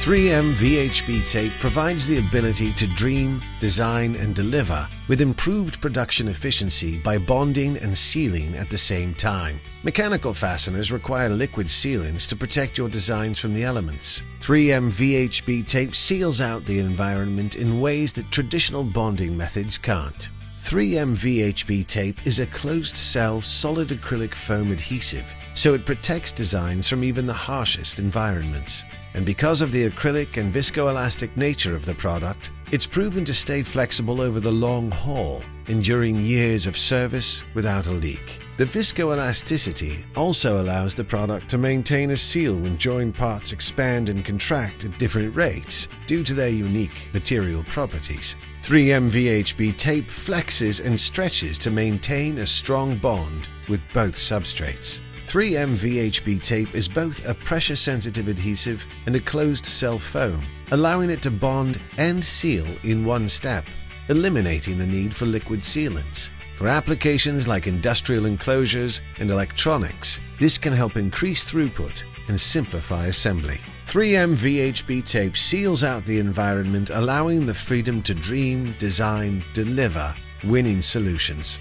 3M VHB tape provides the ability to dream, design, and deliver with improved production efficiency by bonding and sealing at the same time. Mechanical fasteners require liquid sealants to protect your designs from the elements. 3M VHB tape seals out the environment in ways that traditional bonding methods can't. 3M VHB tape is a closed-cell solid acrylic foam adhesive, so it protects designs from even the harshest environments. And because of the acrylic and viscoelastic nature of the product, it's proven to stay flexible over the long haul, enduring years of service without a leak. The viscoelasticity also allows the product to maintain a seal when joined parts expand and contract at different rates due to their unique material properties. 3M VHB tape flexes and stretches to maintain a strong bond with both substrates. 3M VHB tape is both a pressure-sensitive adhesive and a closed-cell foam, allowing it to bond and seal in one step, eliminating the need for liquid sealants. For applications like industrial enclosures and electronics, this can help increase throughput and simplify assembly. 3M VHB tape seals out the environment, allowing the freedom to dream, design, deliver winning solutions.